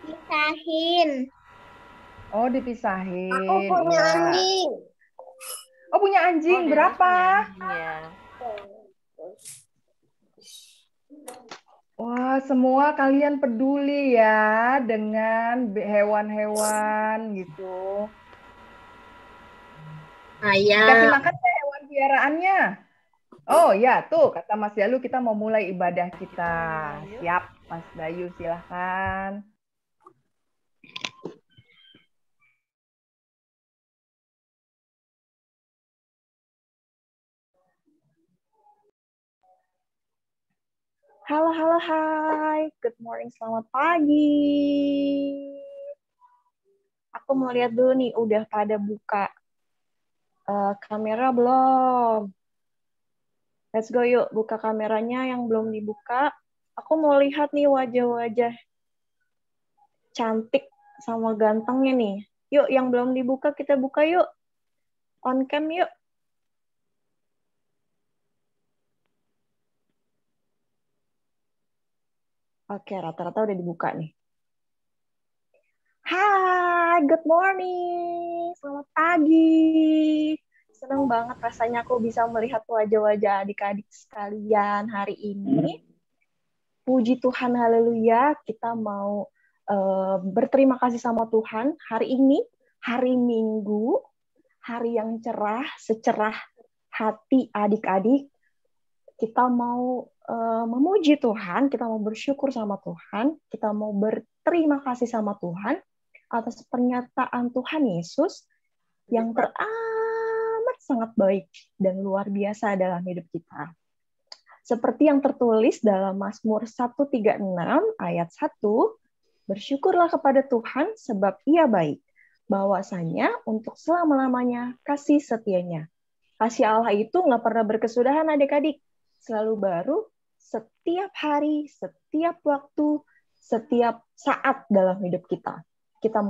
Pisahin. Oh, Aku dipisahin. punya Iya. anjing. Oh, punya Oh, anjing. Denis Berapa? punya anjing ya. Wah, semua kalian peduli ya dengan hewan-hewan gitu. Dikasih Ayam. makan nggak hewan piaraannya? Oh ya, tuh kata Mas Jalu kita mau mulai ibadah kita. Yuk. Siap, Mas Bayu silahkan. Halo, halo, hai. Good morning, selamat pagi. Aku mau lihat dulu nih, udah pada buka kamera belum? Let's go yuk, buka kameranya yang belum dibuka. Aku mau lihat nih wajah-wajah cantik sama gantengnya nih. Yuk, yang belum dibuka kita buka yuk. On cam yuk. Oke, rata-rata udah dibuka nih. Hai, good morning. Selamat pagi. Senang banget rasanya aku bisa melihat wajah-wajah adik-adik sekalian hari ini. Puji Tuhan, haleluya. Kita mau berterima kasih sama Tuhan. Hari ini, hari Minggu, hari yang cerah, secerah hati adik-adik. Kita mau memuji Tuhan, kita mau bersyukur sama Tuhan, kita mau berterima kasih sama Tuhan atas pernyataan Tuhan Yesus yang teramat sangat baik dan luar biasa dalam hidup kita. Seperti yang tertulis dalam Mazmur 136 ayat 1, bersyukurlah kepada Tuhan sebab Ia baik, bahwasanya untuk selama-lamanya kasih setianya. Kasih Allah itu nggak pernah berkesudahan adik-adik, selalu baru setiap hari, setiap waktu, setiap saat dalam hidup kita. Kita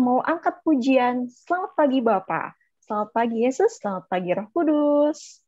mau angkat pujian. Selamat pagi Bapak, selamat pagi Yesus, selamat pagi Roh Kudus.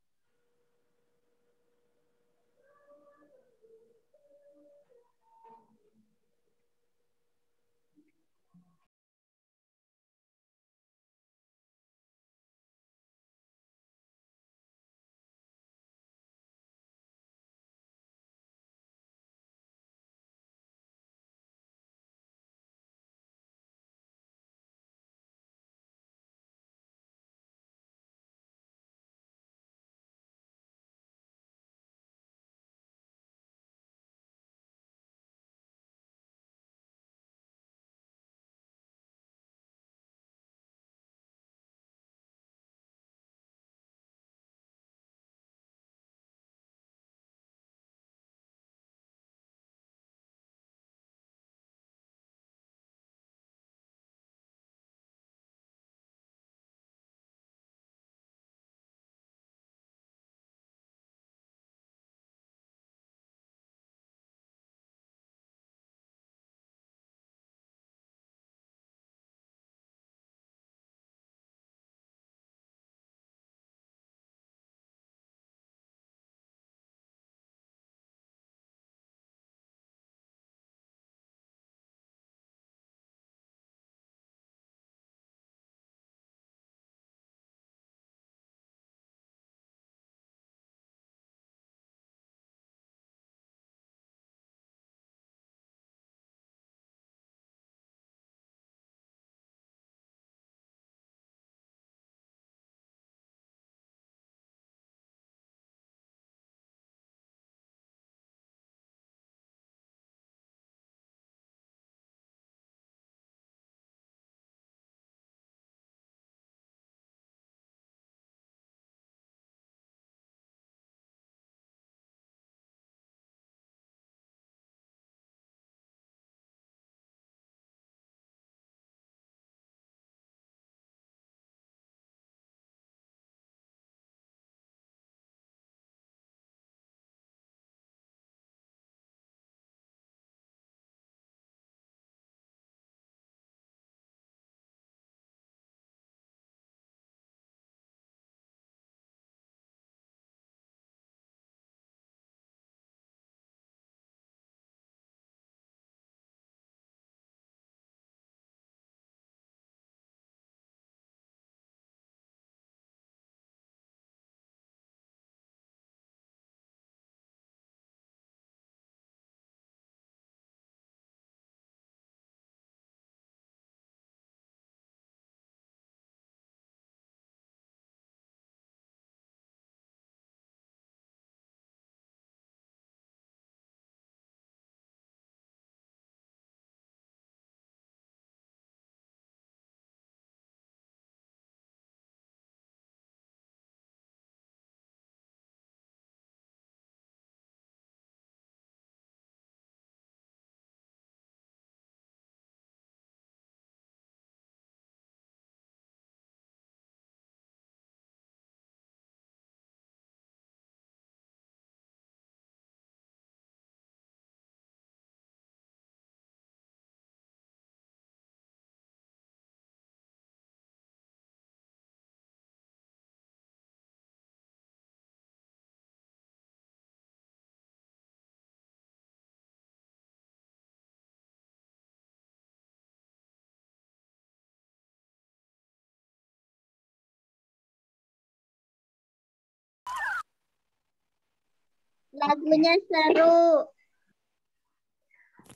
Lagunya seru.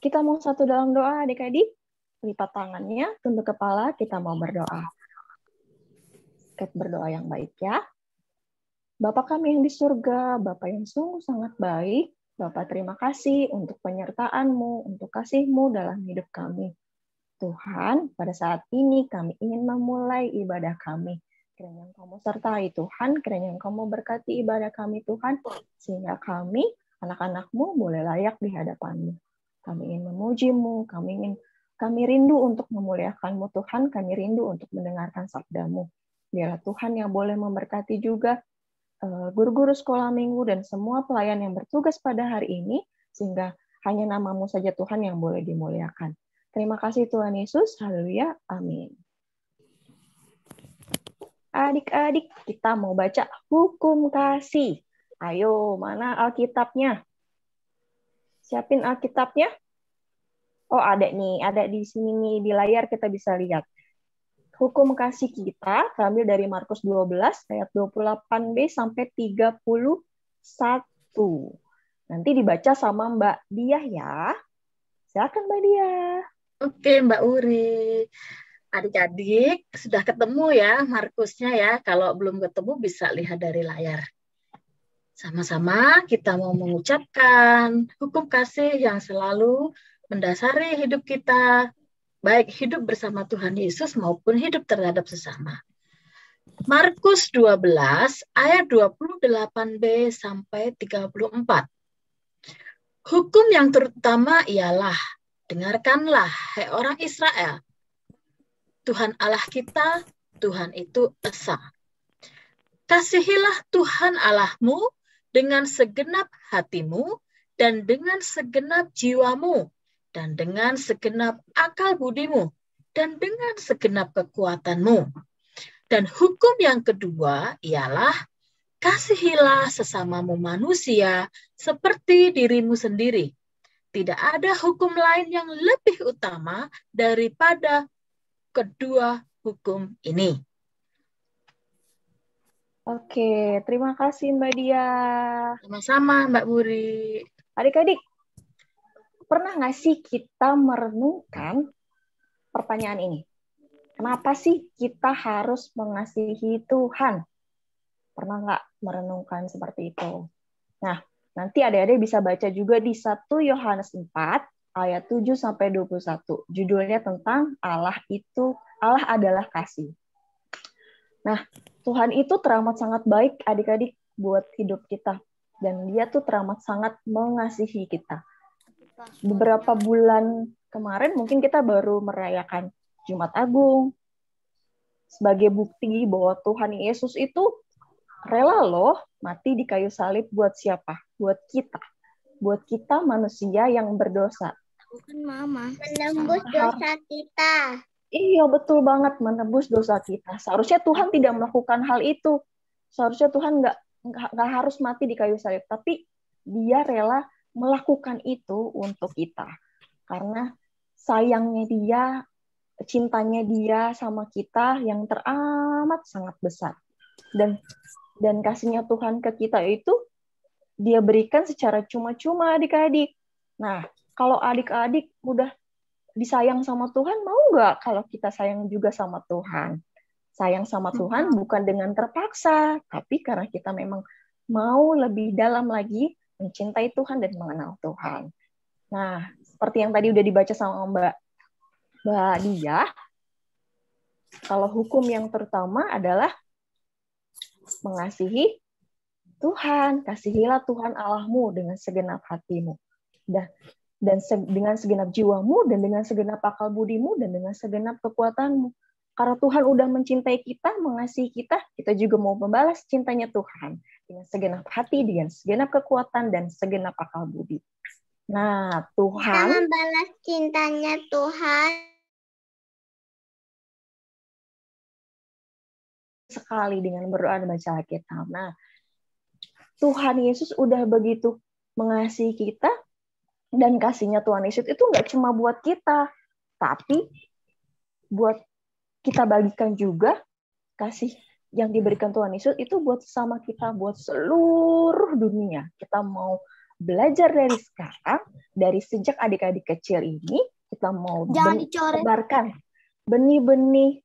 Kita mau satu dalam doa, adik-adik. Lipat tangannya, tunduk kepala, kita mau berdoa. Kita berdoa yang baik ya. Bapak kami yang di surga, Bapak yang sungguh sangat baik. Bapak terima kasih untuk penyertaan-Mu, untuk kasih-Mu dalam hidup kami. Tuhan, pada saat ini kami ingin memulai ibadah kami. Kiranya Engkau sertai Tuhan, kiranya Engkau berkati ibadah kami Tuhan, sehingga kami, anak-anak-Mu, boleh layak di hadapan-Mu. Kami ingin memuji-Mu, kami rindu untuk memuliakan-Mu Tuhan, kami rindu untuk mendengarkan sabda-Mu. Biarlah Tuhan yang boleh memberkati juga guru-guru sekolah minggu dan semua pelayan yang bertugas pada hari ini, sehingga hanya nama-Mu saja Tuhan yang boleh dimuliakan. Terima kasih Tuhan Yesus, haleluya, amin. Adik-adik, kita mau baca hukum kasih. Ayo, mana Alkitabnya? Siapin Alkitabnya. Oh, ada nih, ada di sini nih, di layar kita bisa lihat. Hukum kasih kita terambil dari Markus 12 ayat 28b sampai 31. Nanti dibaca sama Mbak Diah ya. Silakan Mbak Diah. Oke, Mbak Uri. Adik-adik, sudah ketemu ya Markusnya ya. Kalau belum ketemu bisa lihat dari layar. Sama-sama kita mau mengucapkan hukum kasih yang selalu mendasari hidup kita, baik hidup bersama Tuhan Yesus maupun hidup terhadap sesama. Markus 12 ayat 28b sampai 34. Hukum yang terutama ialah, dengarkanlah, hai orang Israel. Tuhan Allah kita, Tuhan itu esa. Kasihilah Tuhan Allahmu dengan segenap hatimu, dan dengan segenap jiwamu, dan dengan segenap akal budimu, dan dengan segenap kekuatanmu. Dan hukum yang kedua ialah, kasihilah sesamamu manusia seperti dirimu sendiri. Tidak ada hukum lain yang lebih utama daripada kedua hukum ini. Oke, terima kasih Mbak Diah. Sama-sama Mbak Buri. Adik-adik, pernah nggak sih kita merenungkan pertanyaan ini? Kenapa sih kita harus mengasihi Tuhan? Pernah nggak merenungkan seperti itu? Nah, nanti adik-adik bisa baca juga di 1 Yohanes 4 ayat 7-21. Judulnya tentang Allah adalah kasih. Nah, Tuhan itu teramat sangat baik adik-adik buat hidup kita. Dan dia tuh teramat sangat mengasihi kita. Beberapa bulan kemarin mungkin kita baru merayakan Jumat Agung. Sebagai bukti bahwa Tuhan Yesus itu rela loh mati di kayu salib buat siapa? Buat kita. Buat kita manusia yang berdosa. Bukan Mama. Menembus dosa kita. Iya, betul banget, menebus dosa kita. Seharusnya Tuhan tidak melakukan hal itu. Seharusnya Tuhan nggak harus mati di kayu salib. Tapi dia rela melakukan itu untuk kita. Karena sayangnya dia, cintanya dia sama kita yang teramat sangat besar. Dan kasihnya Tuhan ke kita itu dia berikan secara cuma-cuma adik-adik. Nah, kalau adik-adik udah disayang sama Tuhan, mau nggak kalau kita sayang juga sama Tuhan? Sayang sama Tuhan bukan dengan terpaksa, tapi karena kita memang mau lebih dalam lagi mencintai Tuhan dan mengenal Tuhan. Nah, seperti yang tadi udah dibaca sama Mbak Diah, kalau hukum yang terutama adalah mengasihi Tuhan. Kasihilah Tuhan Allahmu dengan segenap hatimu. Dan dengan segenap jiwamu, dan dengan segenap akal budimu, dan dengan segenap kekuatanmu. Karena Tuhan udah mencintai kita, mengasihi kita, kita juga mau membalas cintanya Tuhan. Dengan segenap hati, dengan segenap kekuatan, dan segenap akal budi. Nah, Tuhan... Kita membalas cintanya Tuhan. Sekali dengan berdoa dan baca Alkitab. Nah, Tuhan Yesus udah begitu mengasihi kita, dan kasihnya Tuhan Yesus itu nggak cuma buat kita, tapi buat kita bagikan juga kasih yang diberikan Tuhan Yesus itu buat sesama kita, buat seluruh dunia. Kita mau belajar dari sekarang, dari sejak adik-adik kecil ini, kita mau sebarkan benih-benih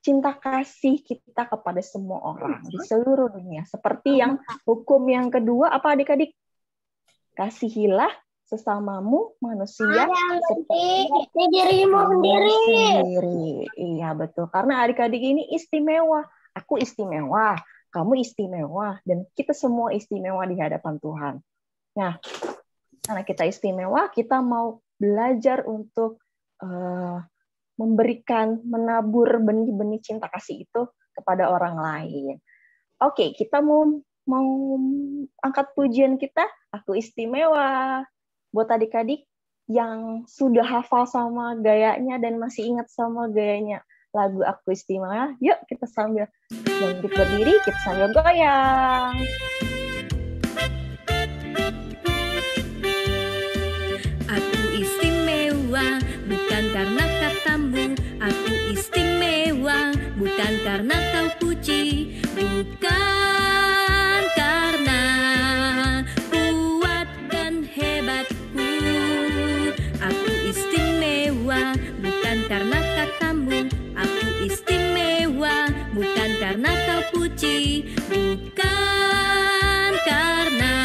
cinta kasih kita kepada semua orang di seluruh dunia. Seperti yang hukum yang kedua, apa adik-adik? Kasihilah sesamamu manusia seperti dirimu sendiri. Iya, betul. Karena adik-adik ini istimewa. Aku istimewa, kamu istimewa, dan kita semua istimewa di hadapan Tuhan. Nah, karena kita istimewa, kita mau belajar untuk memberikan, menabur benih-benih cinta kasih itu kepada orang lain. Oke, kita mau angkat pujian kita, aku istimewa. Buat adik-adik yang sudah hafal sama gayanya dan masih ingat sama gayanya lagu Aku Istimewa, yuk kita sambil bangkit berdiri, kita sambil goyang. Aku istimewa bukan karena katamu, aku istimewa bukan karena kau puji, bukan karena kuat dan hebatku. Aku istimewa bukan karena katamu, aku istimewa bukan karena kau puji, bukan karena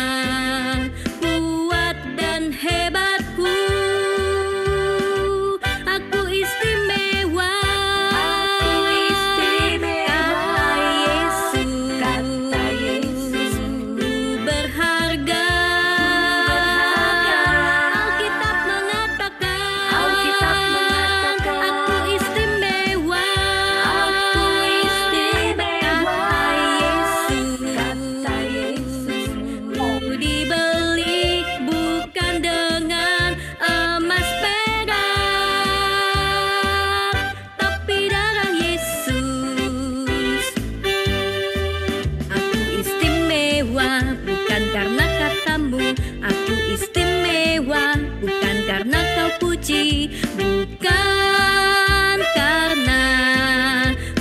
kuat dan hebatku. Aku istimewa, kata Yesus, ku berharga. Alkitab mengatakan, aku istimewa, kata Yesus, ku dibeli bukan dengan emas perak, tapi darah Yesus. Aku istimewa bukan karena katamu, aku istimewa bukan karena kau puji, bukan karena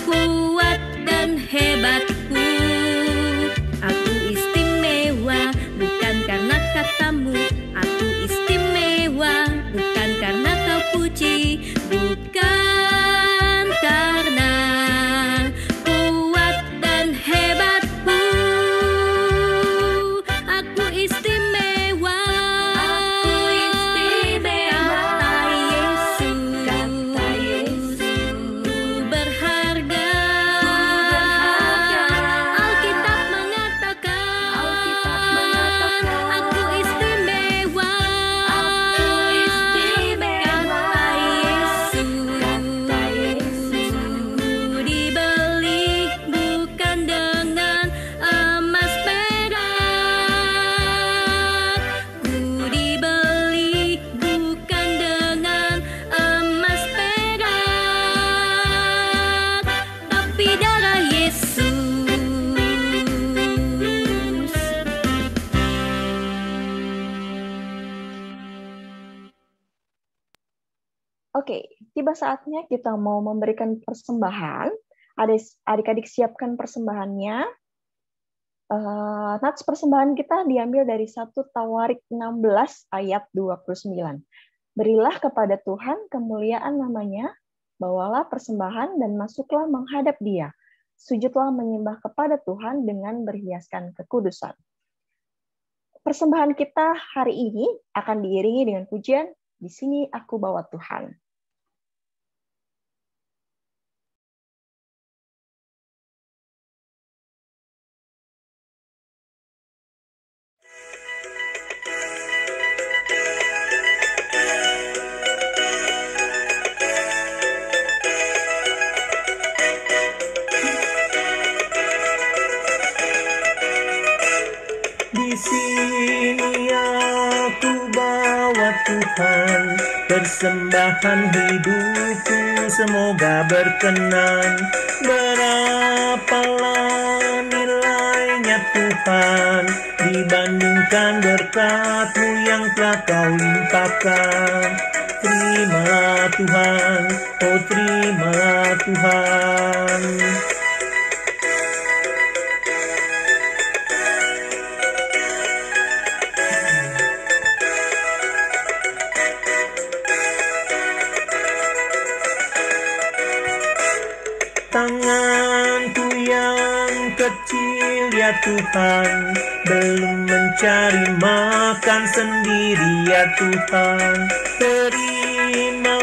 kuat dan hebatku. Aku istimewa bukan karena katamu, aku istimewa bukan karena kau puji, bukan karena kuat dan hebatku. Aku istimewa, kata Yesus, ku berharga. Alkitab mengatakan, aku istimewa, kata Yesus, ku dibeli bukan dengan emas perak, ku dibeli bukan dengan emas perak, tapi darah Yesus. Oke, tiba saatnya kita mau memberikan persembahan. Adik-adik siapkan persembahannya. Nats persembahan kita diambil dari 1 Tawarik 16 ayat 29. Berilah kepada Tuhan kemuliaan namanya, bawalah persembahan dan masuklah menghadap Dia. Sujudlah menyembah kepada Tuhan dengan berhiaskan kekudusan. Persembahan kita hari ini akan diiringi dengan pujian, di sini aku bawa Tuhan. Di sini aku bawa Tuhan, persembahan hidupku semoga berkenan. Berapalah nilainya Tuhan dibandingkan berkat-Mu yang telah Kau limpahkan. Terimalah Tuhan, oh terimalah Tuhan. tanganku yang kecil ya Tuhan, belum mencari makan sendiri ya Tuhan. Terimalah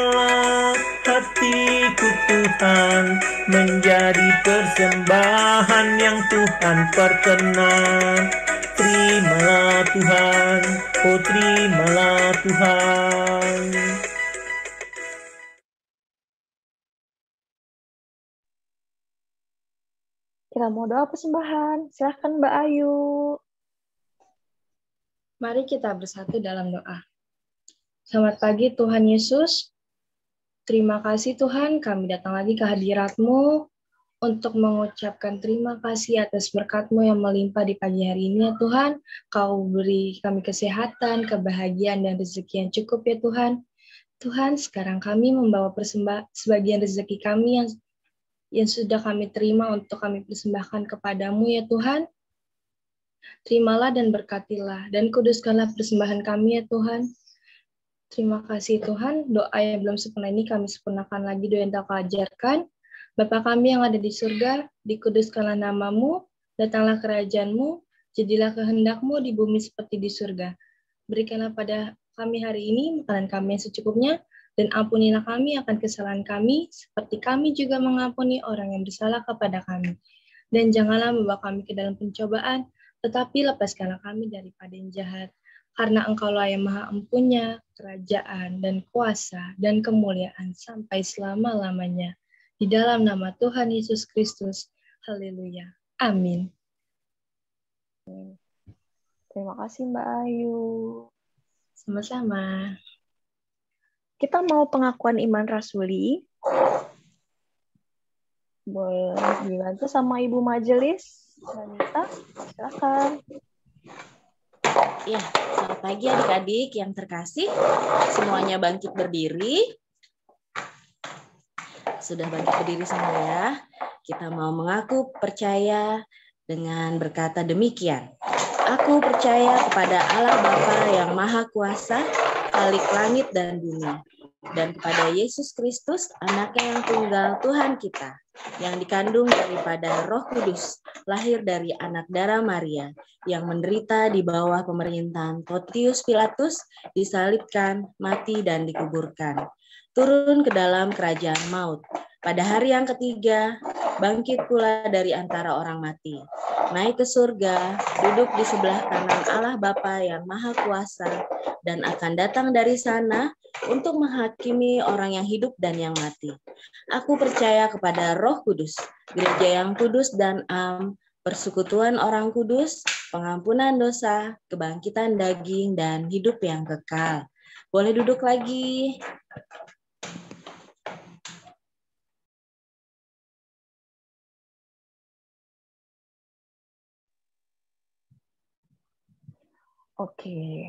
hatiku Tuhan, menjadi persembahan yang Tuhan perkenan. Terimalah Tuhan, oh terimalah Tuhan. Kita mau doa persembahan. Silahkan Mbak Ayu. Mari kita bersatu dalam doa. Selamat pagi Tuhan Yesus. Terima kasih Tuhan, kami datang lagi ke hadirat-Mu untuk mengucapkan terima kasih atas berkat-Mu yang melimpah di pagi hari ini ya Tuhan. Kau beri kami kesehatan, kebahagiaan, dan rezeki yang cukup ya Tuhan. Tuhan, sekarang kami membawa sebagian rezeki kami yang sudah kami terima untuk kami persembahkan kepadamu ya Tuhan. Terimalah dan berkatilah, dan kuduskanlah persembahan kami ya Tuhan. Terima kasih Tuhan, doa yang belum sempurna ini kami sempurnakan lagi, doa yang Kau ajarkan. Bapa kami yang ada di surga, dikuduskanlah nama-Mu, datanglah kerajaan-Mu, jadilah kehendak-Mu di bumi seperti di surga. Berikanlah pada kami hari ini makanan kami yang secukupnya, dan ampunilah kami akan kesalahan kami, seperti kami juga mengampuni orang yang bersalah kepada kami. Dan janganlah membawa kami ke dalam pencobaan, tetapi lepaskanlah kami daripada yang jahat. Karena Engkaulah yang maha empunya, kerajaan, dan kuasa, dan kemuliaan sampai selama-lamanya. Di dalam nama Tuhan Yesus Kristus. Haleluya. Amin. Terima kasih Mbak Ayu. Sama-sama. Kita mau pengakuan iman rasuli. Boleh dibantu sama Ibu Majelis. Wanita, silakan. Ya, selamat pagi adik-adik yang terkasih. Semuanya bangkit berdiri. Sudah bangkit berdiri semua ya. Kita mau mengaku percaya dengan berkata demikian. Aku percaya kepada Allah Bapa yang Maha Kuasa, Khalik langit dan bumi, dan kepada Yesus Kristus, Anaknya yang tunggal Tuhan kita, yang dikandung daripada Roh Kudus, lahir dari anak darah Maria, yang menderita di bawah pemerintahan Pontius Pilatus, disalibkan, mati, dan dikuburkan. Turun ke dalam kerajaan maut. Pada hari yang ketiga, bangkit pula dari antara orang mati. Naik ke surga, duduk di sebelah kanan Allah Bapa yang Maha Kuasa, dan akan datang dari sana untuk menghakimi orang yang hidup dan yang mati. Aku percaya kepada Roh Kudus, gereja yang kudus dan am, persekutuan orang kudus, pengampunan dosa, kebangkitan daging, dan hidup yang kekal. Boleh duduk lagi. Oke.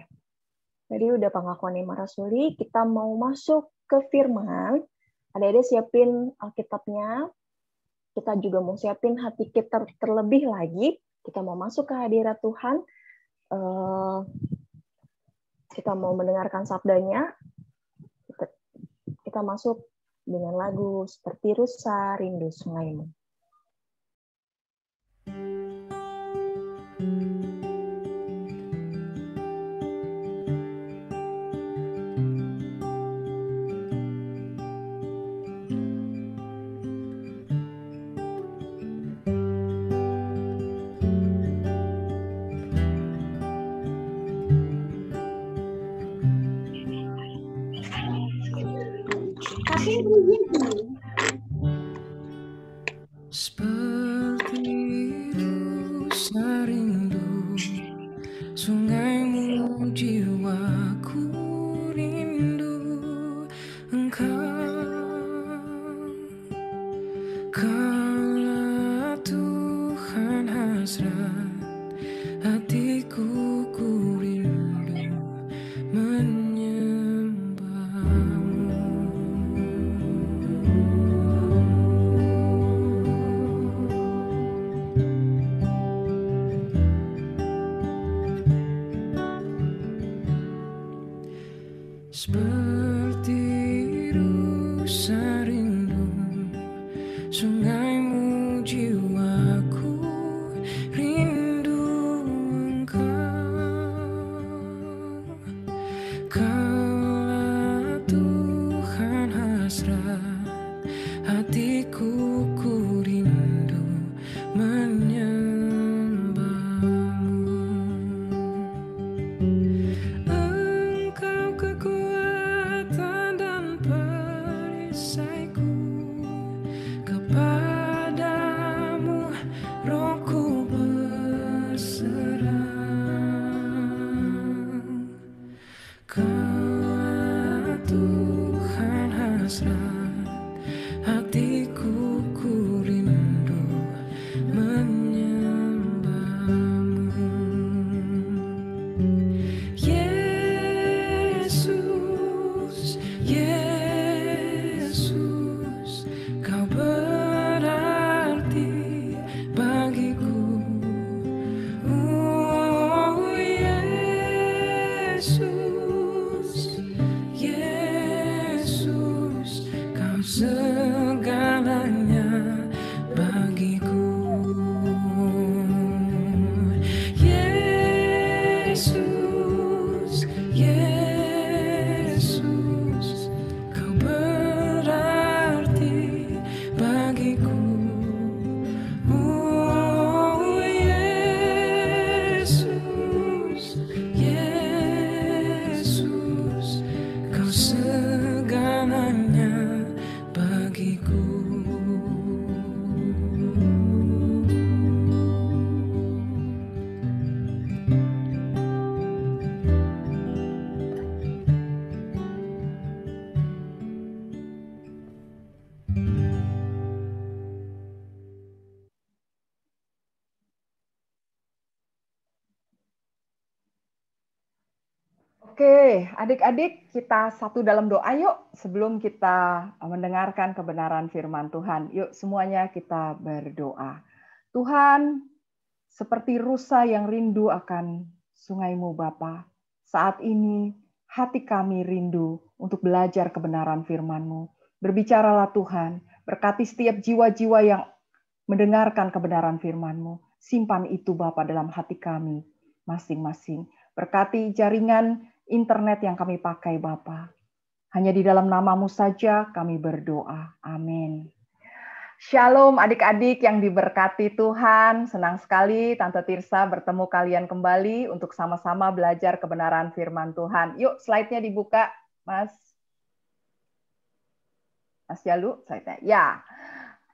Jadi udah pengakuan iman rasuli, kita mau masuk ke firman. Adik-adik siapin Alkitabnya. Kita juga mau siapin hati kita terlebih lagi. Kita mau masuk ke hadirat Tuhan. Kita mau mendengarkan sabdanya. Kita masuk dengan lagu Seperti Rusa Rindu Sungaimu. Seperti rusa rindu sungaimu, jiwaku rindu Engkau. Kaulah Tuhan hasrat hatiku, ku rindu seperti rusa rindu sungai hatiku ku rindu menyembahmu. Engkau kekuatan dan perisaiku, kepadamu rohku berserah. Kau Tuhan hasrat hatiku ku rindu menyembahmu. Yesus, Yesus, kau berarti bagiku. Oh Yesus, Yesus, kau segalanya bagiku. Yesus, Yesus, kau berarti bagiku. Oh Yesus, Yesus, kau segalanya bagiku. Oke, adik-adik, kita satu dalam doa yuk sebelum kita mendengarkan kebenaran firman Tuhan. Yuk semuanya kita berdoa. Tuhan, seperti rusa yang rindu akan sungai-Mu Bapa, saat ini hati kami rindu untuk belajar kebenaran firman-Mu. Berbicaralah Tuhan, berkati setiap jiwa-jiwa yang mendengarkan kebenaran firman-Mu. Simpan itu Bapa dalam hati kami masing-masing. Berkati jaringan internet yang kami pakai Bapa. Hanya di dalam nama-Mu saja kami berdoa. Amin. Shalom adik-adik yang diberkati Tuhan. Senang sekali Tante Tirsa bertemu kalian kembali untuk sama-sama belajar kebenaran firman Tuhan. Yuk slide-nya dibuka, Mas. Mas Yalu, slide-nya. Ya.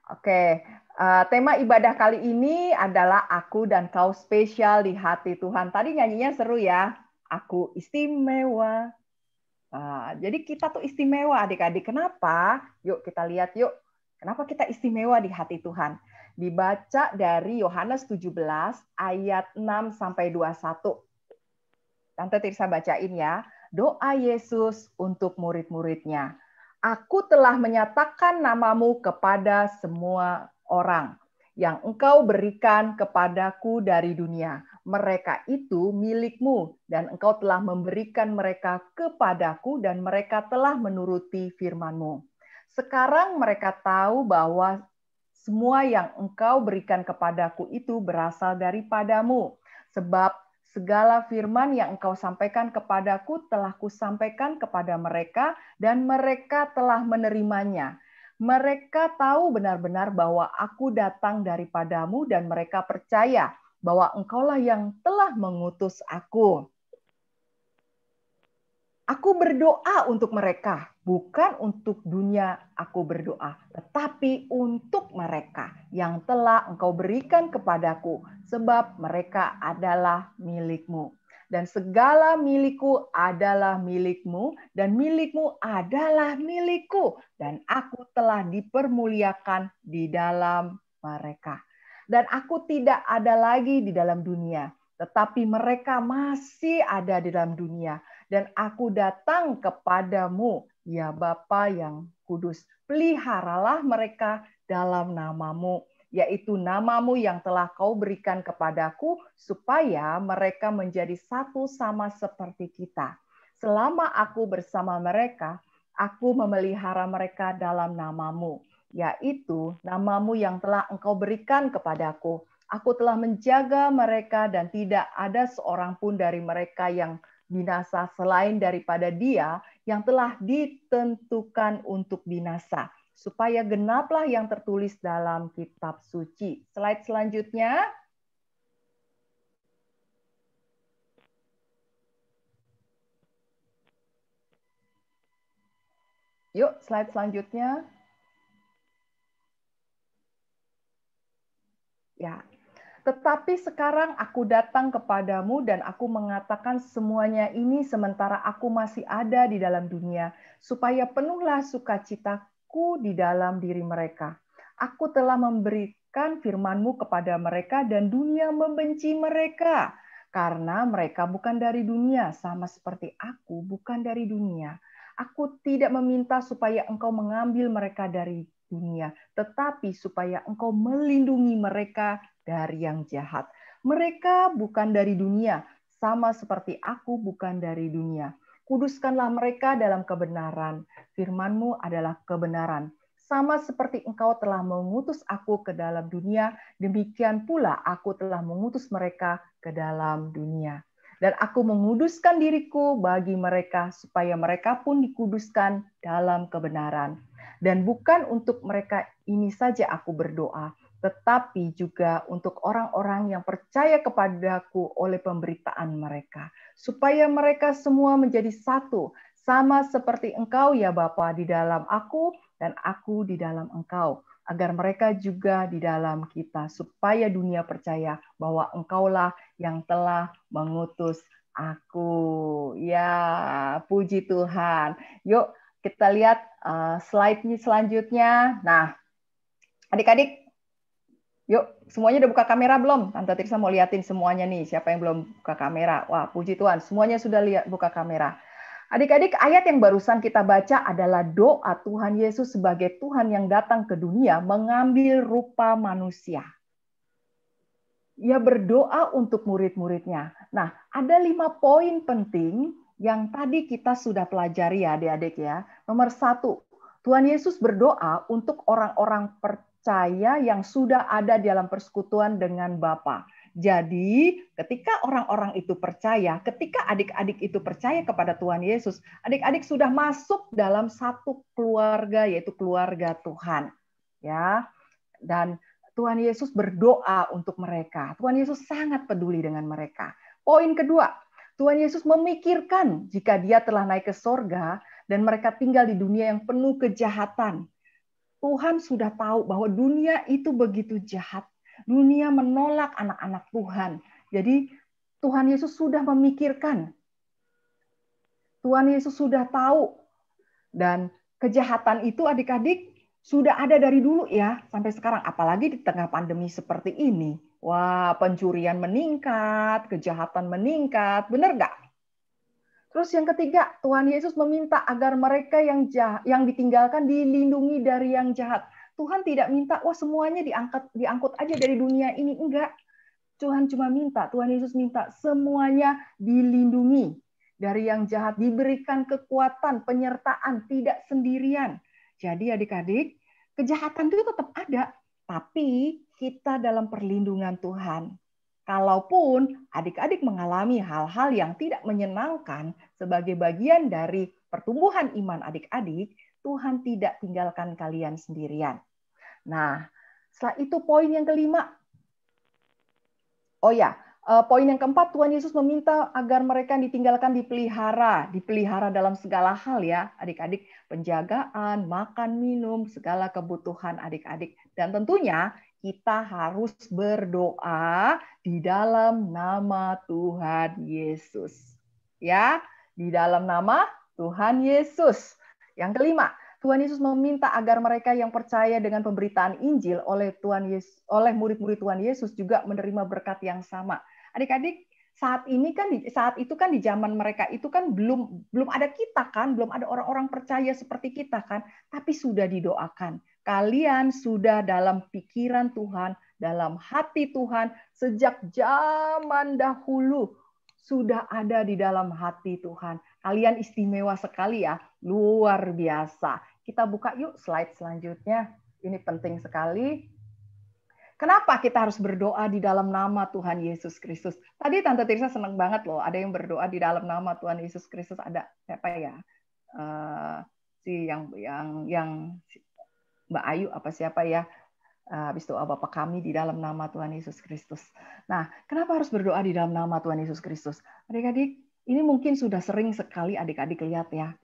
Oke. Tema ibadah kali ini adalah aku dan kau spesial di hati Tuhan. Tadi nyanyinya seru ya. Aku istimewa. Jadi kita tuh istimewa adik-adik. Kenapa? Yuk kita lihat yuk. Kenapa kita istimewa di hati Tuhan? Dibaca dari Yohanes 17 ayat 6 sampai 21. Tante Tirsa bacain ya. Doa Yesus untuk murid-muridnya. Aku telah menyatakan namamu kepada semua orang yang engkau berikan kepadaku dari dunia. Mereka itu milikmu, dan engkau telah memberikan mereka kepadaku, dan mereka telah menuruti firman-Mu. Sekarang mereka tahu bahwa semua yang engkau berikan kepadaku itu berasal daripadamu, sebab segala firman yang engkau sampaikan kepadaku telah kusampaikan kepada mereka, dan mereka telah menerimanya. Mereka tahu benar-benar bahwa aku datang daripadamu, dan mereka percaya bahwa engkaulah yang telah mengutus aku. Aku berdoa untuk mereka, bukan untuk dunia aku berdoa, tetapi untuk mereka yang telah engkau berikan kepadaku, sebab mereka adalah milikmu. Dan segala milikku adalah milikmu, dan milikmu adalah milikku, dan aku telah dipermuliakan di dalam mereka. Dan aku tidak ada lagi di dalam dunia, tetapi mereka masih ada di dalam dunia. Dan aku datang kepadamu, ya Bapa yang kudus. Peliharalah mereka dalam namamu, yaitu namamu yang telah kau berikan kepadaku, supaya mereka menjadi satu sama seperti kita. Selama aku bersama mereka, aku memelihara mereka dalam namamu, yaitu namamu yang telah engkau berikan kepadaku. Aku telah menjaga mereka dan tidak ada seorang pun dari mereka yang binasa selain daripada dia yang telah ditentukan untuk binasa, supaya genaplah yang tertulis dalam kitab suci. Slide selanjutnya. Yuk, slide selanjutnya. Ya. Tetapi sekarang aku datang kepadamu dan aku mengatakan semuanya ini sementara aku masih ada di dalam dunia, supaya penuhlah sukacitaku di dalam diri mereka. Aku telah memberikan firman-Mu kepada mereka dan dunia membenci mereka, karena mereka bukan dari dunia, sama seperti aku bukan dari dunia. Aku tidak meminta supaya Engkau mengambil mereka dari dunia, tetapi supaya Engkau melindungi mereka dari yang jahat. Mereka bukan dari dunia, sama seperti aku bukan dari dunia. Kuduskanlah mereka dalam kebenaran. Firman-Mu adalah kebenaran. Sama seperti Engkau telah mengutus aku ke dalam dunia, demikian pula aku telah mengutus mereka ke dalam dunia. Dan aku menguduskan diriku bagi mereka, supaya mereka pun dikuduskan dalam kebenaran. Dan bukan untuk mereka ini saja aku berdoa, tetapi juga untuk orang-orang yang percaya kepadaku oleh pemberitaan mereka, supaya mereka semua menjadi satu, sama seperti Engkau ya Bapa di dalam aku dan aku di dalam Engkau, agar mereka juga di dalam kita, supaya dunia percaya bahwa Engkaulah yang telah mengutus aku. Ya, puji Tuhan. Yuk kita lihat slide selanjutnya. Nah, adik-adik, yuk, semuanya udah buka kamera belum? Tante Tirsa mau liatin semuanya nih. Siapa yang belum buka kamera? Wah, puji Tuhan. Semuanya sudah buka kamera. Adik-adik, ayat yang barusan kita baca adalah doa Tuhan Yesus sebagai Tuhan yang datang ke dunia mengambil rupa manusia. Ia berdoa untuk murid-muridnya. Nah, ada 5 poin penting yang tadi kita sudah pelajari ya adik-adik ya. Nomor 1, Tuhan Yesus berdoa untuk orang-orang percaya yang sudah ada dalam persekutuan dengan Bapa. Jadi, ketika orang-orang itu percaya, ketika adik-adik itu percaya kepada Tuhan Yesus, adik-adik sudah masuk dalam satu keluarga, yaitu keluarga Tuhan. Ya. Dan Tuhan Yesus berdoa untuk mereka. Tuhan Yesus sangat peduli dengan mereka. Poin kedua, Tuhan Yesus memikirkan jika Dia telah naik ke sorga dan mereka tinggal di dunia yang penuh kejahatan. Tuhan sudah tahu bahwa dunia itu begitu jahat. Dunia menolak anak-anak Tuhan. Jadi Tuhan Yesus sudah memikirkan. Tuhan Yesus sudah tahu. Dan kejahatan itu adik-adik sudah ada dari dulu ya sampai sekarang. Apalagi di tengah pandemi seperti ini. Wah, pencurian meningkat, kejahatan meningkat. Benar nggak? Terus yang ketiga, Tuhan Yesus meminta agar mereka yang ditinggalkan dilindungi dari yang jahat. Tuhan tidak minta, wah semuanya diangkut aja dari dunia ini. Enggak. Tuhan cuma minta, Tuhan Yesus minta semuanya dilindungi dari yang jahat, diberikan kekuatan, penyertaan, tidak sendirian. Jadi adik-adik, kejahatan itu tetap ada, tapi kita dalam perlindungan Tuhan. Kalaupun adik-adik mengalami hal-hal yang tidak menyenangkan sebagai bagian dari pertumbuhan iman adik-adik, Tuhan tidak tinggalkan kalian sendirian. Nah, setelah itu poin yang kelima. Oh ya, poin yang keempat, Tuhan Yesus meminta agar mereka yang ditinggalkan dipelihara dalam segala hal ya, adik-adik, penjagaan, makan, minum, segala kebutuhan adik-adik. Dan tentunya kita harus berdoa di dalam nama Tuhan Yesus. Ya, di dalam nama Tuhan Yesus. Yang kelima, Tuhan Yesus meminta agar mereka yang percaya dengan pemberitaan Injil oleh murid-murid Tuhan Yesus juga menerima berkat yang sama. Adik-adik, saat itu kan di zaman mereka itu kan belum ada kita kan, belum ada orang-orang percaya seperti kita kan, tapi sudah didoakan. Kalian sudah dalam pikiran Tuhan, dalam hati Tuhan sejak zaman dahulu sudah ada di dalam hati Tuhan. Kalian istimewa sekali ya, luar biasa. Kita buka yuk slide selanjutnya. Ini penting sekali. Kenapa kita harus berdoa di dalam nama Tuhan Yesus Kristus? Tadi Tante Tirsa senang banget loh, ada yang berdoa di dalam nama Tuhan Yesus Kristus. Ada siapa ya? Mbak Ayu apa siapa ya. Habis doa Bapa kami di dalam nama Tuhan Yesus Kristus. Nah, kenapa harus berdoa di dalam nama Tuhan Yesus Kristus? Adik-adik, ini mungkin sudah sering sekali adik-adik lihat ya.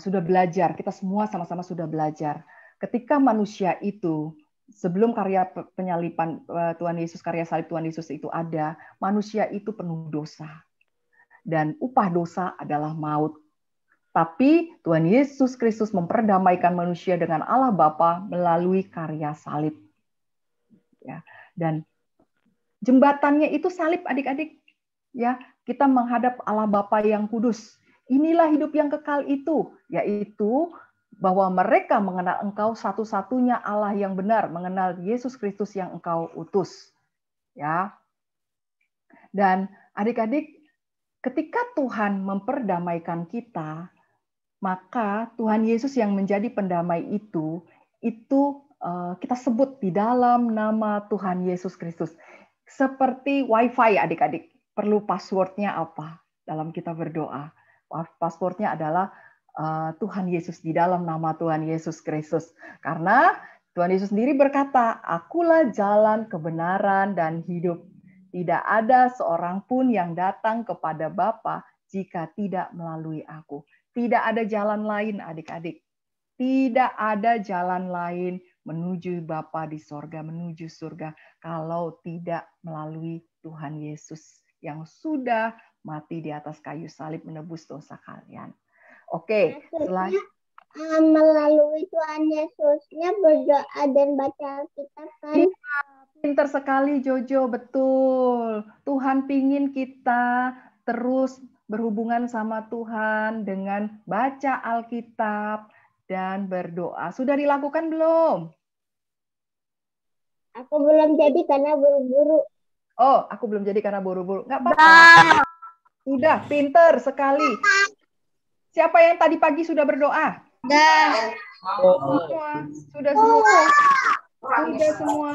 Sudah belajar, kita semua sama-sama sudah belajar. Ketika manusia itu, sebelum karya penyalipan Tuhan Yesus, karya salib Tuhan Yesus itu ada, manusia itu penuh dosa. Dan upah dosa adalah maut. Tapi Tuhan Yesus Kristus memperdamaikan manusia dengan Allah Bapa melalui karya salib. Ya, dan jembatannya itu salib, adik-adik. Ya, kita menghadap Allah Bapa yang kudus. Inilah hidup yang kekal itu, yaitu bahwa mereka mengenal Engkau satu-satunya Allah yang benar, mengenal Yesus Kristus yang Engkau utus. Ya. Dan adik-adik, ketika Tuhan memperdamaikan kita, maka Tuhan Yesus yang menjadi pendamai itu kita sebut di dalam nama Tuhan Yesus Kristus. Seperti WiFi adik-adik, perlu passwordnya apa dalam kita berdoa? Passwordnya adalah Tuhan Yesus, di dalam nama Tuhan Yesus Kristus. Karena Tuhan Yesus sendiri berkata, "Akulah jalan, kebenaran, dan hidup. Tidak ada seorang pun yang datang kepada Bapa jika tidak melalui aku." Tidak ada jalan lain, adik-adik. Tidak ada jalan lain menuju Bapa di sorga, menuju surga, kalau tidak melalui Tuhan Yesus yang sudah mati di atas kayu salib menebus dosa kalian. Oke, selanjutnya melalui Tuhan Yesusnya berdoa dan baca Alkitab kan? Pinter sekali Jojo, betul. Tuhan pingin kita terus berhubungan sama Tuhan dengan baca Alkitab dan berdoa. Sudah dilakukan belum? Aku belum jadi karena buru-buru. Oh, aku belum jadi karena buru-buru. Nggak apa-apa. Sudah, pinter sekali. Siapa yang tadi pagi sudah berdoa? Semua. Sudah semua. Sudah semua.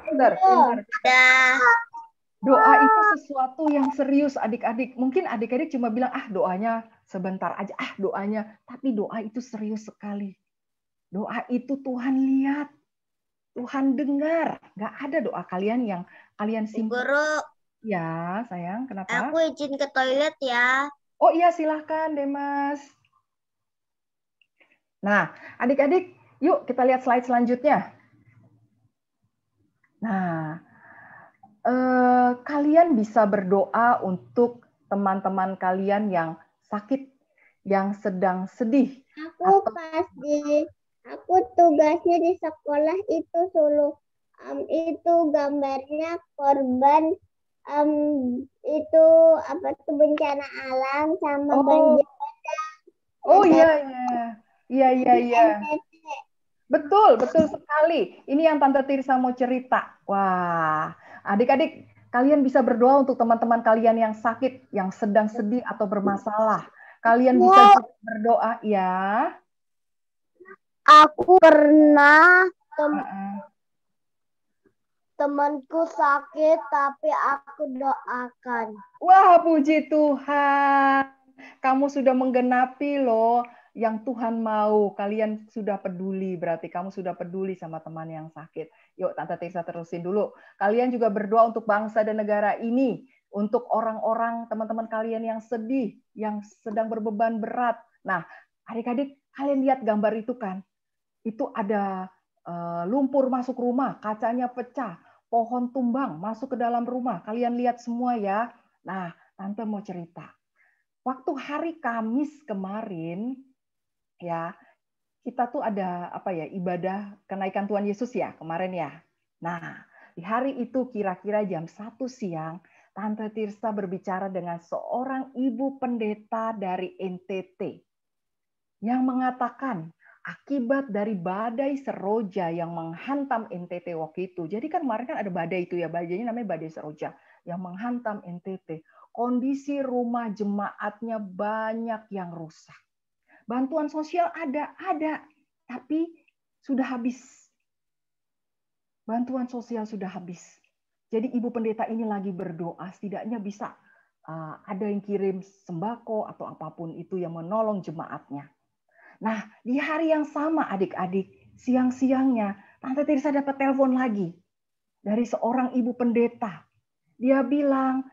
Pinter. Doa itu sesuatu yang serius adik-adik. Mungkin adik-adik cuma bilang, doanya sebentar aja, doanya. Tapi doa itu serius sekali. Doa itu Tuhan lihat. Tuhan dengar. Nggak ada doa kalian yang kalian simpan. Guru. Ya, sayang. Kenapa? Aku izin ke toilet ya. Oh iya, silahkan Demas. Nah, adik-adik, yuk kita lihat slide selanjutnya. Nah, kalian bisa berdoa untuk teman-teman kalian yang sakit, yang sedang sedih. Aku tugasnya di sekolah itu suruh itu gambarnya korban itu bencana alam sama banjir bandang. Oh iya. Betul sekali. Ini yang Tante Tirsa mau cerita. Wah, adik-adik, kalian bisa berdoa untuk teman-teman kalian yang sakit, yang sedang sedih atau bermasalah. Kalian bisa berdoa, ya. Aku pernah temanku sakit, tapi aku doakan. Wah, puji Tuhan. Kamu sudah menggenapi loh yang Tuhan mau. Kalian sudah peduli, berarti kamu sudah peduli sama teman yang sakit. Yuk, Tante Tirsa terusin dulu. Kalian juga berdoa untuk bangsa dan negara ini. Untuk orang-orang, teman-teman kalian yang sedih, yang sedang berbeban berat. Nah, adik-adik, kalian lihat gambar itu kan? Itu ada lumpur masuk rumah, kacanya pecah, pohon tumbang masuk ke dalam rumah. Kalian lihat semua ya. Nah, Tante mau cerita. Waktu hari Kamis kemarin, ya, kita tuh ada ibadah kenaikan Tuhan Yesus ya kemarin ya. Nah, di hari itu kira-kira jam 1 siang, Tante Tirsa berbicara dengan seorang ibu pendeta dari NTT yang mengatakan akibat dari badai seroja yang menghantam NTT waktu itu. Jadi kan kemarin kan ada badai itu ya, badainya namanya badai seroja yang menghantam NTT. Kondisi rumah jemaatnya banyak yang rusak. Bantuan sosial ada, tapi sudah habis. Bantuan sosial sudah habis. Jadi ibu pendeta ini lagi berdoa, setidaknya bisa ada yang kirim sembako atau apapun itu yang menolong jemaatnya. Nah, di hari yang sama adik-adik, siang-siangnya, Tante Tirsa dapat telepon lagi dari seorang ibu pendeta. Dia bilang,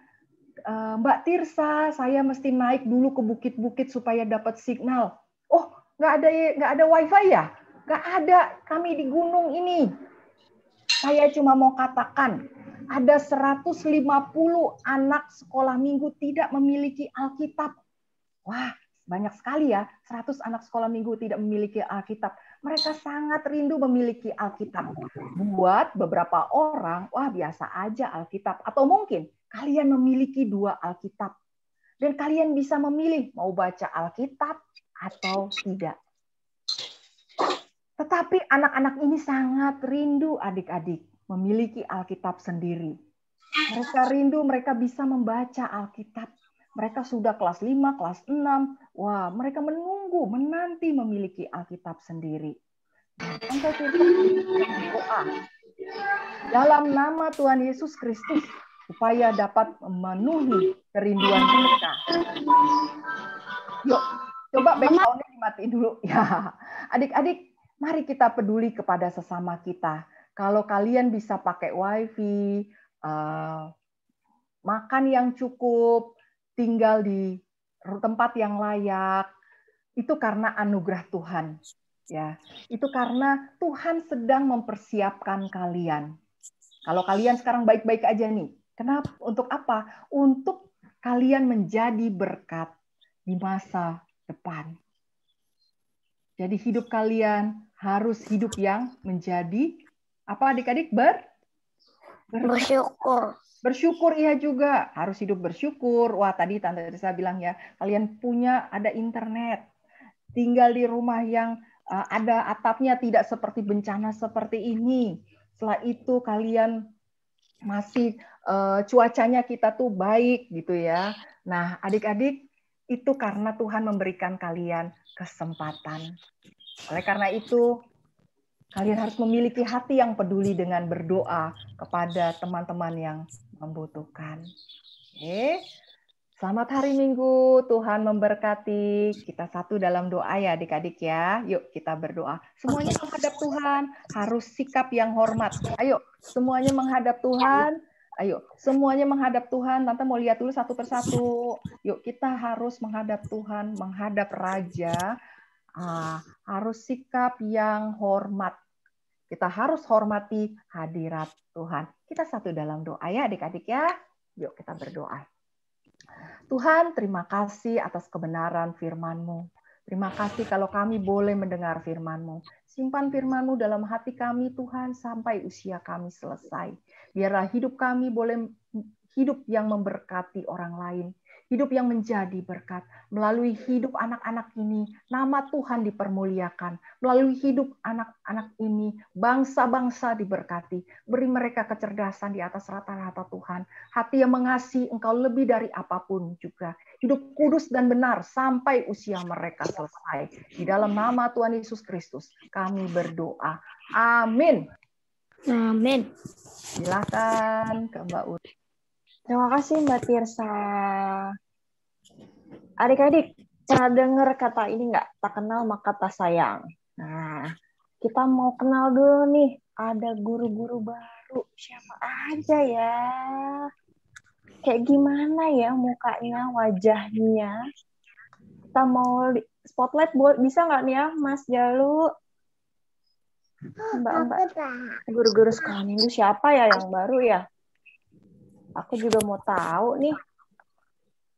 Mbak Tirsa, saya mesti naik dulu ke bukit-bukit supaya dapat signal. Oh, nggak ada wifi ya? Nggak ada, kami di gunung ini. Saya cuma mau katakan, ada 150 anak sekolah minggu tidak memiliki Alkitab. Wah, banyak sekali ya, 100 anak sekolah minggu tidak memiliki Alkitab. Mereka sangat rindu memiliki Alkitab. Buat beberapa orang, wah biasa aja Alkitab. Atau mungkin kalian memiliki 2 Alkitab. Dan kalian bisa memilih mau baca Alkitab atau tidak. Tetapi anak-anak ini sangat rindu adik-adik memiliki Alkitab sendiri. Mereka rindu mereka bisa membaca Alkitab. Mereka sudah kelas 5, kelas 6. Wah, mereka menanti memiliki Alkitab sendiri. Tante Tirsa berdoa dalam nama Tuhan Yesus Kristus supaya dapat memenuhi kerinduan mereka. Yuk, coba background-nya dimatiin dulu. Ya, adik-adik, mari kita peduli kepada sesama kita. Kalau kalian bisa pakai wifi, makan yang cukup, tinggal di tempat yang layak, itu karena anugerah Tuhan. Ya, itu karena Tuhan sedang mempersiapkan kalian. Kalau kalian sekarang baik-baik aja nih, kenapa? Untuk apa? Untuk kalian menjadi berkat di masa depan. Jadi hidup kalian harus hidup yang menjadi apa adik-adik? Bersyukur. Bersyukur iya juga, harus hidup bersyukur. Wah, tadi Tante Tirsa bilang ya, kalian ada internet. Tinggal di rumah yang ada atapnya tidak seperti bencana seperti ini. Setelah itu kalian masih cuacanya kita tuh baik gitu ya. Nah, adik-adik, itu karena Tuhan memberikan kalian kesempatan. Oleh karena itu, kalian harus memiliki hati yang peduli dengan berdoa kepada teman-teman yang membutuhkan. Oke. Selamat hari Minggu, Tuhan memberkati. Kita satu dalam doa ya adik-adik ya. Yuk kita berdoa. Semuanya menghadap Tuhan, harus sikap yang hormat. Ayo, semuanya menghadap Tuhan. Ayo, semuanya menghadap Tuhan. Tante mau lihat dulu satu persatu. Yuk, kita harus menghadap Tuhan, menghadap Raja. Harus sikap yang hormat. Kita harus hormati hadirat Tuhan. Kita satu dalam doa ya adik-adik ya. Yuk kita berdoa. Tuhan, terima kasih atas kebenaran firman-Mu. Terima kasih kalau kami boleh mendengar firman-Mu. Simpan firman-Mu dalam hati kami Tuhan sampai usia kami selesai. Biarlah hidup kami boleh hidup yang memberkati orang lain. Hidup yang menjadi berkat. Melalui hidup anak-anak ini, nama Tuhan dipermuliakan. Melalui hidup anak-anak ini, bangsa-bangsa diberkati. Beri mereka kecerdasan di atas rata-rata Tuhan. Hati yang mengasihi Engkau lebih dari apapun juga. Hidup kudus dan benar sampai usia mereka selesai. Di dalam nama Tuhan Yesus Kristus, kami berdoa. Amin. Amin. Silakan ke Mbak Uri. Terima kasih Mbak Tirsa. Adik-adik, pernah dengar kata ini nggak? Tak kenal maka tak sayang. Nah, kita mau kenal dulu nih. Ada guru-guru baru. Siapa aja ya? Kayak gimana ya mukanya, wajahnya? Kita mau spotlight, bisa nggak nih ya, Mas Jalu? Mbak-mbak, guru-guru sekolah minggu siapa ya yang baru ya? Aku juga mau tahu nih.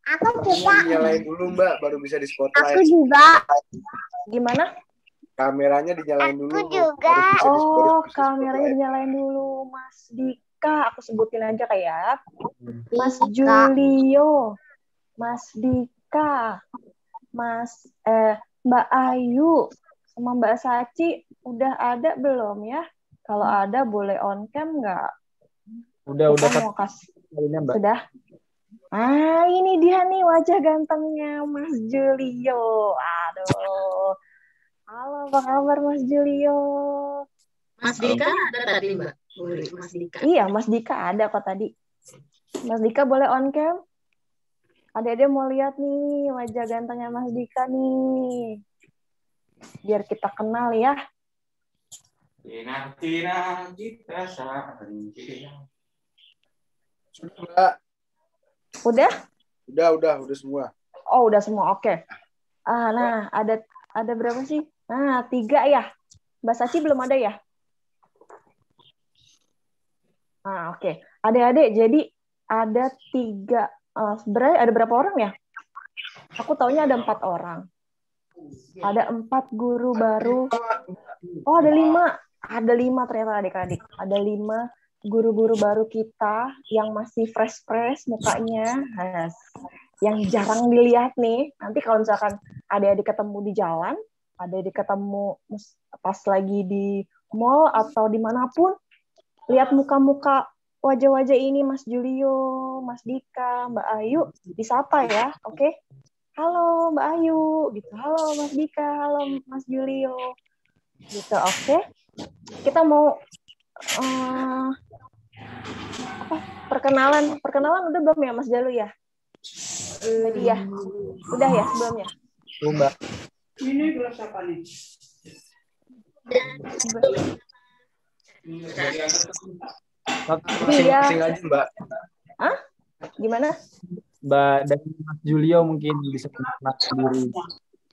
Aku juga. Dinyalain dulu Mbak, baru bisa di spotlight. Aku juga. Gimana? Kameranya dinyalain dulu. Aku juga. Oh, kameranya dinyalain dulu. Mas Dika, aku sebutin aja kayak. Mas Julio, Mas Dika, Mbak Ayu, sama Mbak Saci, udah ada belum ya? Kalau ada boleh on cam nggak? Udah mau kasih. Sudah. Ini dia nih wajah gantengnya Mas Julio. Aduh. Halo, apa kabar Mas Julio? Mas Dika ada tadi Mbak? Mas Dika. Iya, Mas Dika ada kok tadi. Mas Dika boleh on cam? Adik-adik mau lihat nih wajah gantengnya Mas Dika nih. biar kita kenal ya. Sudah, Udah? udah semua. Oh, udah semua. Oke. Nah, ada berapa sih? Nah, 3 ya. Mbak Saci belum ada ya? Nah, oke. Adik-adik, jadi ada 3. Sebenarnya ada berapa orang ya? Aku taunya ada 4 orang. Ada 4 guru baru. Oh, ada 5. Ada 5 ternyata adik-adik. Ada 5 guru-guru baru kita yang masih fresh-fresh mukanya. Yang jarang dilihat nih. Nanti kalau misalkan adik-adik ketemu di jalan, adik-adik ketemu pas lagi di mall atau dimanapun, lihat muka-muka wajah-wajah ini, Mas Julio, Mas Dika, Mbak Ayu, disapa ya, oke? Halo Mbak Ayu, gitu. Halo Mas Dika, halo Mas Julio, gitu, oke? Kita mau perkenalan udah belum ya Mas Jalu ya? Tadi ya, udah ya sebelumnya. Mbak. Ini gelas apa nih? Iya. Sing aja Mbak. Hah? Gimana? Mbak dan Mas Julio mungkin bisa perkenalan sendiri.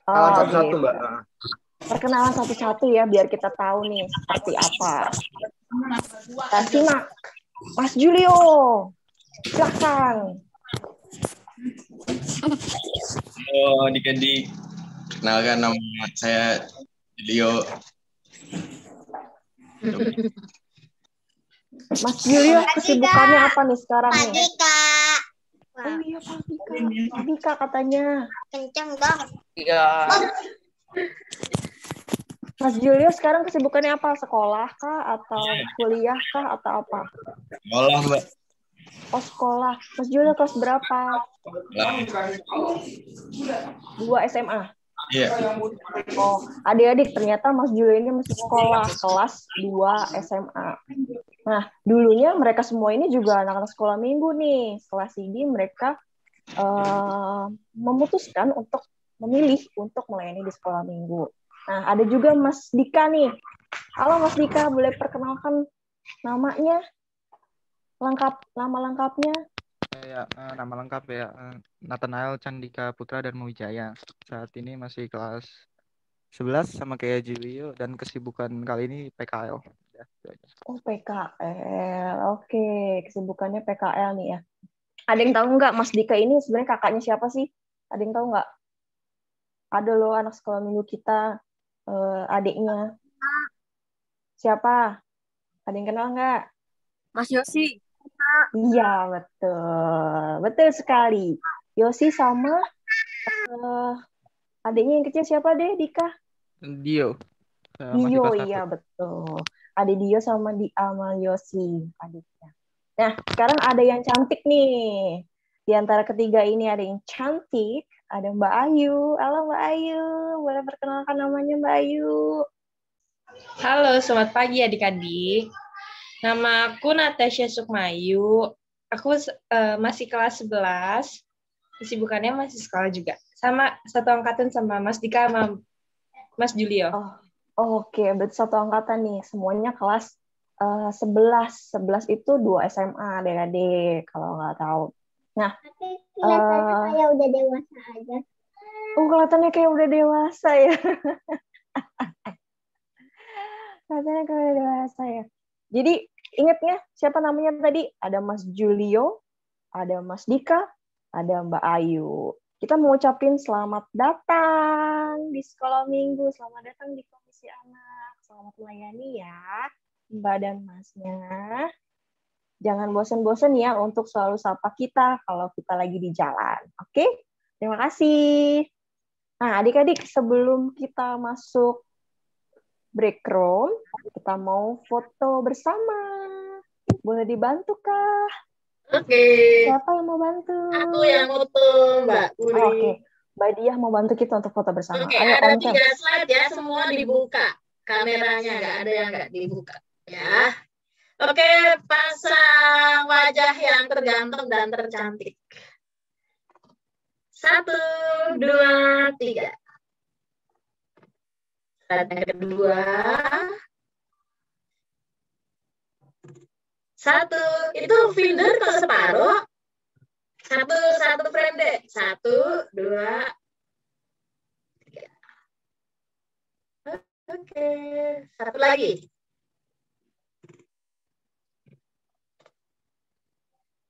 Kenalan satu-satu Gitu. Mbak. Perkenalan satu-satu ya biar kita tahu nih seperti apa. Kita simak. Mas Julio, silakan. Halo adik-adik, kenalkan nama saya Julio. Mas Julio, kesibukannya apa nih sekarang nih? Dika. Oh iya Pak Dika. Pak Dika katanya. Kenceng banget. Iya. Mas Julio sekarang kesibukannya apa? Sekolah kah atau kuliah kah atau apa? Sekolah Mbak. Oh sekolah. Mas Julio kelas berapa? 2 SMA. Iya. Oh, adik-adik ternyata Mas Julio ini masih sekolah kelas 2 SMA. Nah, dulunya mereka semua ini juga anak-anak sekolah minggu nih. Setelah ini mereka memutuskan untuk memilih untuk melayani di sekolah minggu. Nah, ada juga Mas Dika nih. Halo Mas Dika, boleh perkenalkan namanya? Nama lengkapnya? Ya, nama lengkap ya Nathanael Candika Putra Darmawijaya. Saat ini masih kelas 11 sama kayak Julio dan kesibukan kali ini PKL. Ya, Oh PKL, oke. Kesibukannya PKL nih ya. Ada yang tahu nggak Mas Dika ini sebenarnya kakaknya siapa sih? Ada yang tahu nggak? Ada loh anak sekolah minggu kita, adiknya. Siapa? Ada yang kenal nggak? Mas Yosi. Iya, betul sekali. Yosi sama adiknya yang kecil siapa deh, Dika? Dio. Dio, iya betul. Adik Dio sama Yosi, adiknya. Nah, sekarang ada yang cantik nih. Di antara ketiga ini ada yang cantik, ada Mbak Ayu. Halo Mbak Ayu, boleh perkenalkan namanya Mbak Ayu? Halo, selamat pagi adik-adik. Nama aku Natasha Sukmayu. Aku masih kelas 11. Kesibukannya masih sekolah juga. Sama satu angkatan sama Mas Dika sama Mas Julio. Oke, berarti satu angkatan nih. Semuanya kelas 11. 11 itu 2 SMA, adik-adik. Kalau nggak tahu. Nah, Kelihatannya kayak udah dewasa aja. Kelihatannya kayak udah dewasa ya. Kelihatannya kayak udah dewasa ya. Jadi, ingat ya, siapa namanya tadi? Ada Mas Julio, ada Mas Dika, ada Mbak Ayu. Kita mau ucapin selamat datang di sekolah minggu, selamat datang di Komisi Anak. Selamat melayani ya, Mbak dan Masnya. Jangan bosan-bosan ya untuk selalu sapa kita kalau kita lagi di jalan. Oke? Terima kasih. Nah, adik-adik, sebelum kita masuk break room, kita mau foto bersama. Boleh dibantu kah? Oke. Siapa yang mau bantu? Aku yang foto, Mbak Uri. Oke. Mbak Diah mau bantu kita untuk foto bersama. Oke, Ayo, ada on cam. 3 slide ya, semua dibuka. Kameranya nggak ada yang nggak dibuka. Ya. Oke, pasang wajah yang terganteng dan tercantik. 1, 2, 3. Slide yang kedua. 1. Itu finger kalau separuh. 1 frame deh. 1, 2, 3. Oke. 1 lagi.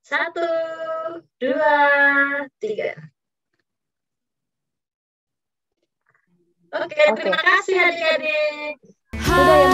1, 2, 3. Oke, terima kasih adik-adik. Sudah ya,